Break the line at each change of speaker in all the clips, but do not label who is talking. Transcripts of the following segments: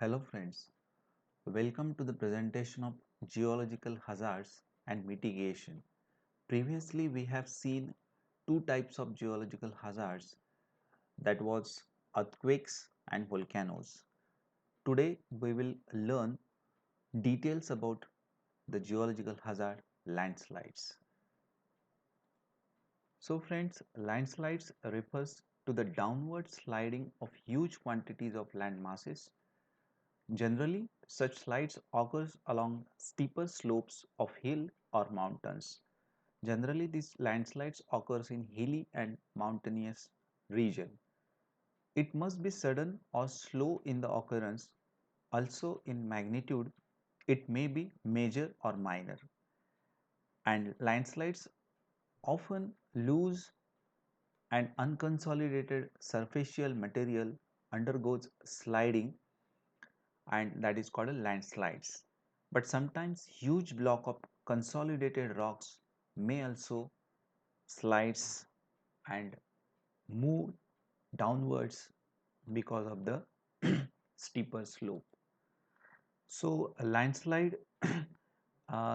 Hello friends, welcome to the presentation of geological hazards and mitigation. Previously we have seen two types of geological hazards, that was earthquakes and volcanoes. Today we will learn details about the geological hazard landslides. So friends, landslides refers to the downward sliding of huge quantities of land masses. Generally, such slides occurs along steeper slopes of hill or mountains. Generally, these landslides occurs in hilly and mountainous region. It must be sudden or slow in the occurrence. Also in magnitude, it may be major or minor. And landslides often lose and unconsolidated surfacial material undergoes sliding, and that is called a landslides. But sometimes huge block of consolidated rocks may also slides and move downwards because of the steeper slope. So a landslide,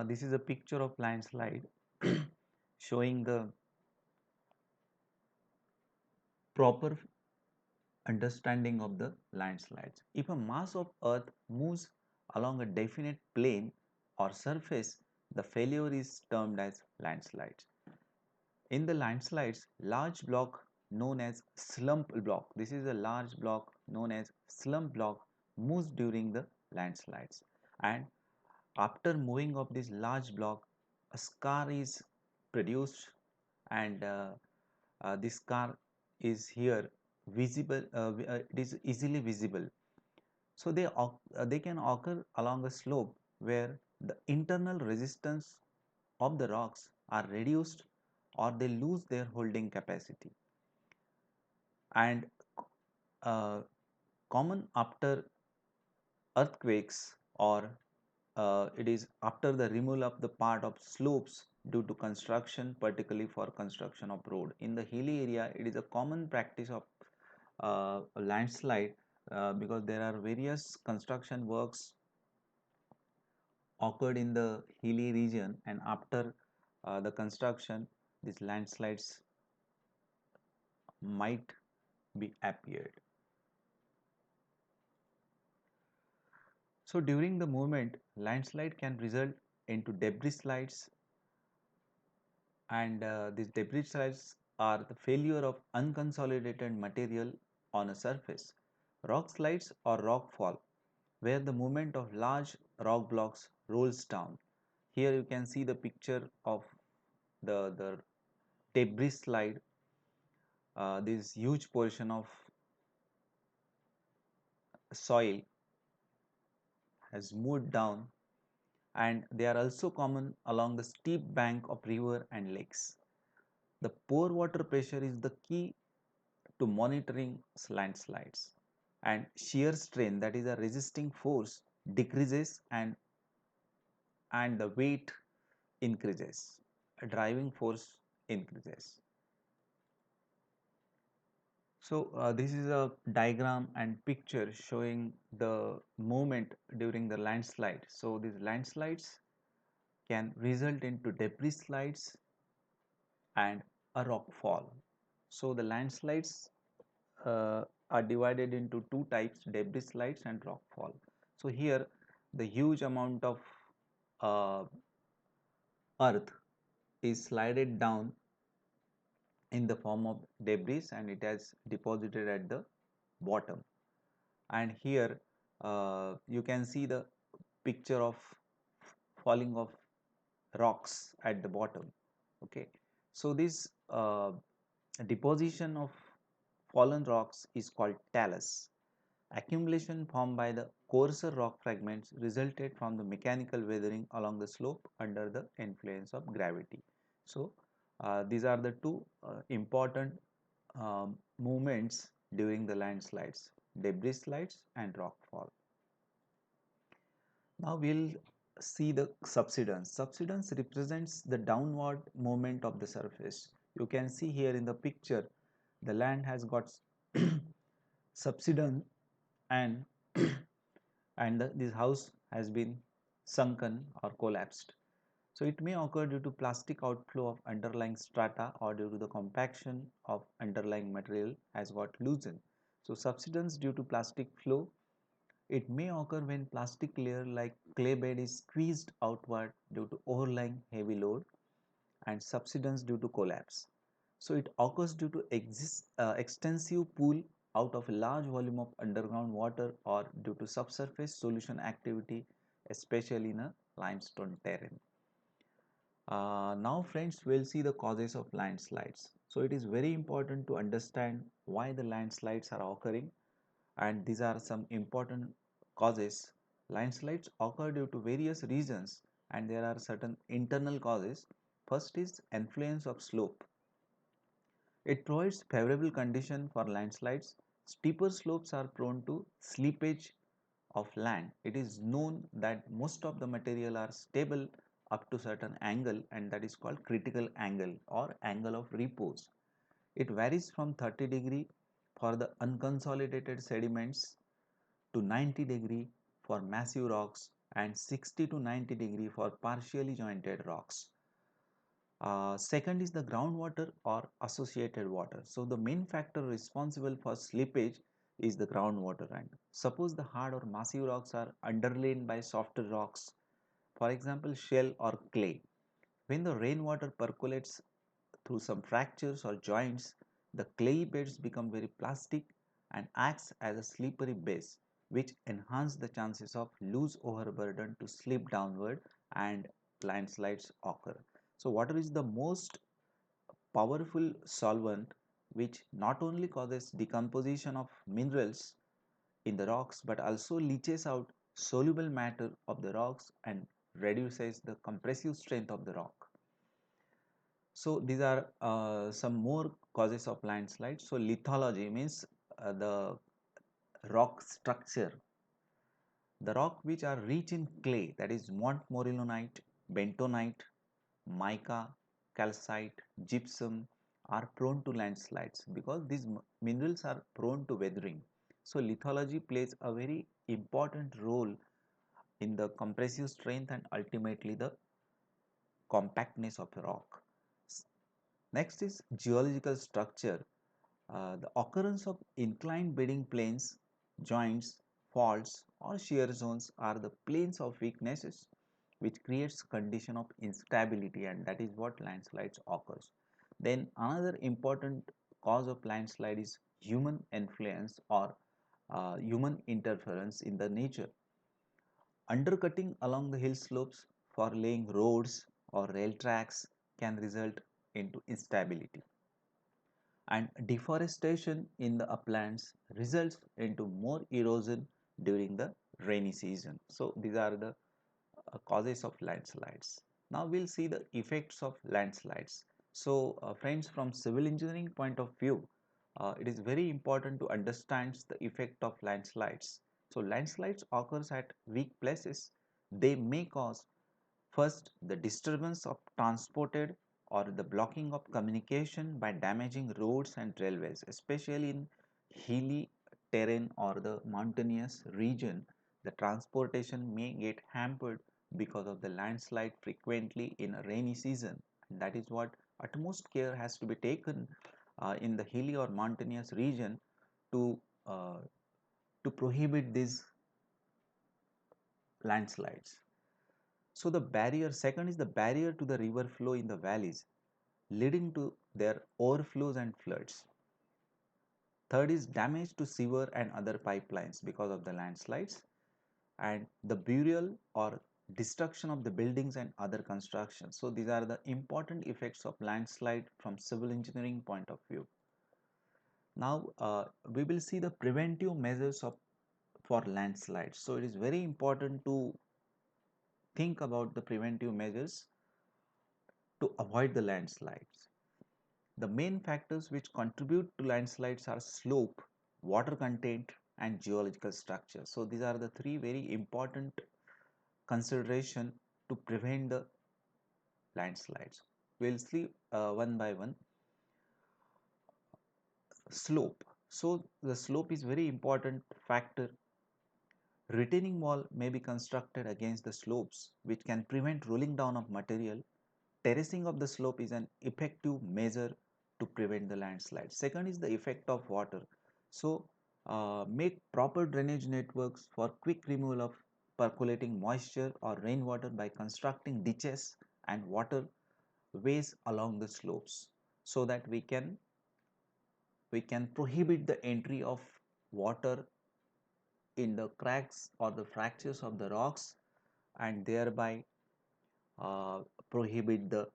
this is a picture of landslide showing the proper understanding of the landslides. If a mass of earth moves along a definite plane or surface, the failure is termed as landslides. In the landslides, large block known as slump block, this is a large block known as slump block, moves during the landslides, and after moving of this large block, a scar is produced, and this scar is here visible, it is easily visible. So they can occur along a slope where the internal resistance of the rocks are reduced or they lose their holding capacity, and uh, common after earthquakes, or it is after the removal of the part of slopes due to construction, particularly for construction of road. In the hilly area, it is a common practice of landslide, because there are various construction works occurred in the hilly region, and after the construction, these landslides might be appeared. So during the movement, landslide can result into debris slides, and these debris slides are the failure of unconsolidated material on a surface. Rock slides or rock fall, where the movement of large rock blocks rolls down. Here you can see the picture of the debris slide. This huge portion of soil has moved down, and they are also common along the steep bank of river and lakes. The pore water pressure is the key to monitoring landslides, and shear strain, that is a resisting force, decreases, and the weight increases, a driving force increases. So this is a diagram and picture showing the movement during the landslide. So these landslides can result into debris slides and a rock fall. So the landslides are divided into two types: debris slides and rock fall. So here the huge amount of uh, earth is slided down in the form of debris, and it has deposited at the bottom. And here you can see the picture of falling of rocks at the bottom. Okay, so this deposition of fallen rocks is called talus. Accumulation formed by the coarser rock fragments resulted from the mechanical weathering along the slope under the influence of gravity. So these are the two important movements during the landslides: debris slides and rock fall. Now we'll see the subsidence. Subsidence represents the downward movement of the surface. You can see here in the picture, the land has got subsidence, and and this house has been sunken or collapsed. So it may occur due to plastic outflow of underlying strata or due to the compaction of underlying material has got loosened. So subsidence due to plastic flow, it may occur when plastic layer like clay bed is squeezed outward due to overlying heavy load, and subsidence due to collapse. So it occurs due to extensive pool out of a large volume of underground water or due to subsurface solution activity, especially in a limestone terrain. Now friends, we'll see the causes of landslides. So it is very important to understand why the landslides are occurring, and these are some important causes. Landslides occur due to various reasons, and there are certain internal causes. First is influence of slope. It provides favorable condition for landslides. Steeper slopes are prone to slippage of land. It is known that most of the material are stable up to certain angle, and that is called critical angle or angle of repose. It varies from 30° for the unconsolidated sediments to 90° for massive rocks and 60 to 90° for partially jointed rocks. Second is the groundwater or associated water. So the main factor responsible for slippage is the groundwater. And suppose the hard or massive rocks are underlain by softer rocks, for example shale or clay. When the rainwater percolates through some fractures or joints, the clayey beds become very plastic and acts as a slippery base, which enhance the chances of loose overburden to slip downward and landslides occur. So water is the most powerful solvent which not only causes decomposition of minerals in the rocks but also leaches out soluble matter of the rocks and reduces the compressive strength of the rock. So these are some more causes of landslides. So lithology means the rock structure. The rock which are rich in clay, that is montmorillonite, bentonite, mica, calcite, gypsum, are prone to landslides because these minerals are prone to weathering. So lithology plays a very important role in the compressive strength and ultimately the compactness of the rock. Next is geological structure. The occurrence of inclined bedding planes, joints, faults or shear zones are the planes of weaknesses which creates condition of instability, and that is what landslides occurs. Then another important cause of landslide is human influence or human interference in the nature. Undercutting along the hill slopes for laying roads or rail tracks can result into instability, and deforestation in the uplands results into more erosion during the rainy season. So these are the causes of landslides. Now we'll see the effects of landslides. So friends, from civil engineering point of view, it is very important to understand the effect of landslides. So landslides occurs at weak places. They may cause first, the disturbance of transported or the blocking of communication by damaging roads and railways, especially in hilly terrain or the mountainous region. The transportation may get hampered because of the landslide frequently in a rainy season. And that is what utmost care has to be taken in the hilly or mountainous region to uh, to prohibit these landslides. So the barrier, second is the barrier to the river flow in the valleys, leading to their overflows and floods. Third is damage to sewer and other pipelines because of the landslides, and the burial or destruction of the buildings and other constructions. So these are the important effects of landslide from civil engineering point of view. Now we will see the preventive measures of for landslides. So it is very important to think about the preventive measures to avoid the landslides. The main factors which contribute to landslides are slope, water content and geological structure. So these are the three very important consideration to prevent the landslides. We'll see one by one. Slope. So the slope is very important factor Retaining wall may be constructed against the slopes, which can prevent rolling down of material. Terracing of the slope is an effective measure to prevent the landslide. Second is the effect of water. So, make proper drainage networks for quick removal of percolating moisture or rainwater by constructing ditches and waterways along the slopes, so that we can prohibit the entry of water in the cracks or the fractures of the rocks, and thereby uh, prohibit the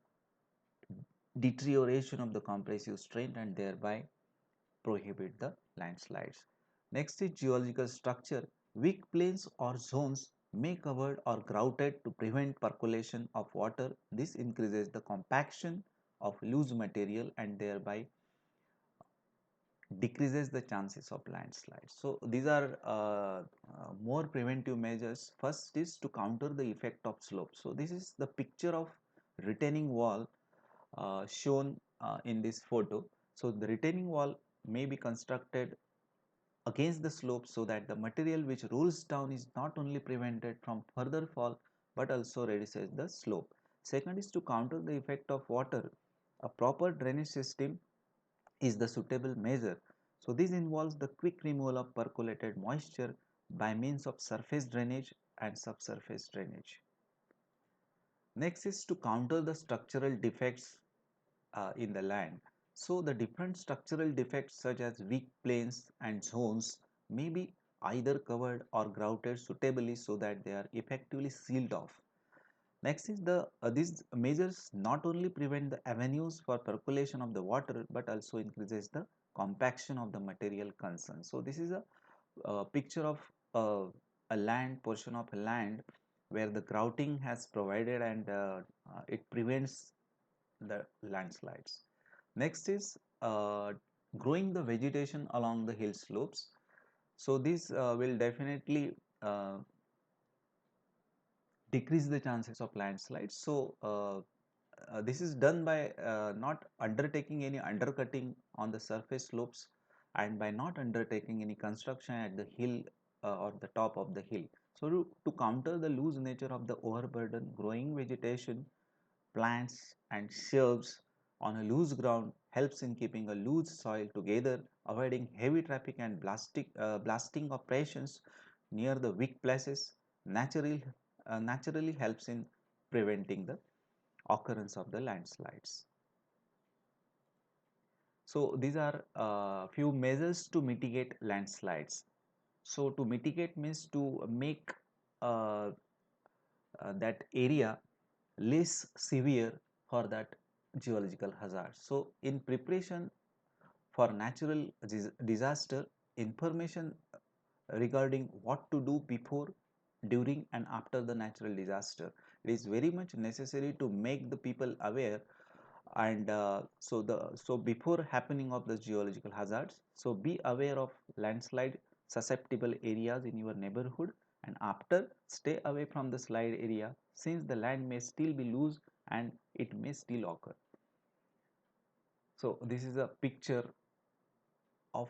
deterioration of the compressive strength and thereby prohibit the landslides. Next is geological structure. Weak plains or zones may covered or grouted to prevent percolation of water. This increases the compaction of loose material and thereby decreases the chances of landslides. So these are more preventive measures. First is to counter the effect of slope. So this is the picture of retaining wall shown in this photo. So the retaining wall may be constructed against the slope so that the material which rolls down is not only prevented from further fall but also reduces the slope. Second is to counter the effect of water. A proper drainage system is the suitable measure. So this involves the quick removal of percolated moisture by means of surface drainage and subsurface drainage. Next is to counter the structural defects in the land. So the different structural defects such as weak plains and zones may be either covered or grouted suitably so that they are effectively sealed off. Next is these measures not only prevent the avenues for percolation of the water but also increases the compaction of the material concerned. So this is a picture of a land portion of land where the grouting has provided and it prevents the landslides. Next is growing the vegetation along the hill slopes. So this will definitely decrease the chances of landslides. So this is done by not undertaking any undercutting on the surface slopes and by not undertaking any construction at the hill or the top of the hill. So to counter the loose nature of the overburden, growing vegetation, plants and shrubs on a loose ground helps in keeping a loose soil together, avoiding heavy traffic and blasting operations near the weak places. Naturally helps in preventing the occurrence of the landslides. So these are few measures to mitigate landslides. So to mitigate means to make uh, that area less severe for that geological hazard. So in preparation for natural disaster, information regarding what to do before, during and after the natural disaster, it is very much necessary to make the people aware. And so before happening of the geological hazards, so be aware of landslide susceptible areas in your neighborhood, and after, stay away from the slide area since the land may still be loose and it may still occur. So this is a picture of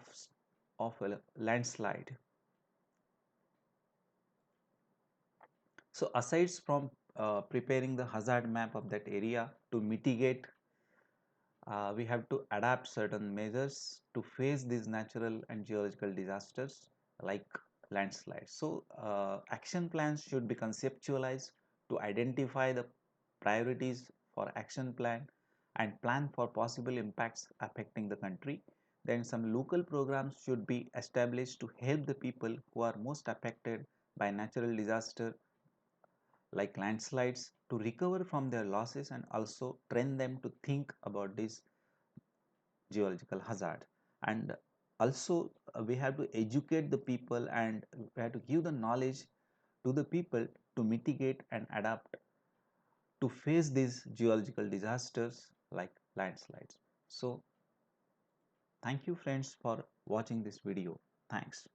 a landslide. So aside from preparing the hazard map of that area to mitigate, we have to adapt certain measures to face these natural and geological disasters like landslides. So action plans should be conceptualized to identify the priorities for action plan and plan for possible impacts affecting the country. Then some local programs should be established to help the people who are most affected by natural disaster like landslides to recover from their losses and also train them to think about this geological hazard. And also we have to educate the people and we have to give the knowledge to the people to mitigate and adapt to face these geological disasters like landslides. So thank you friends for watching this video. Thanks.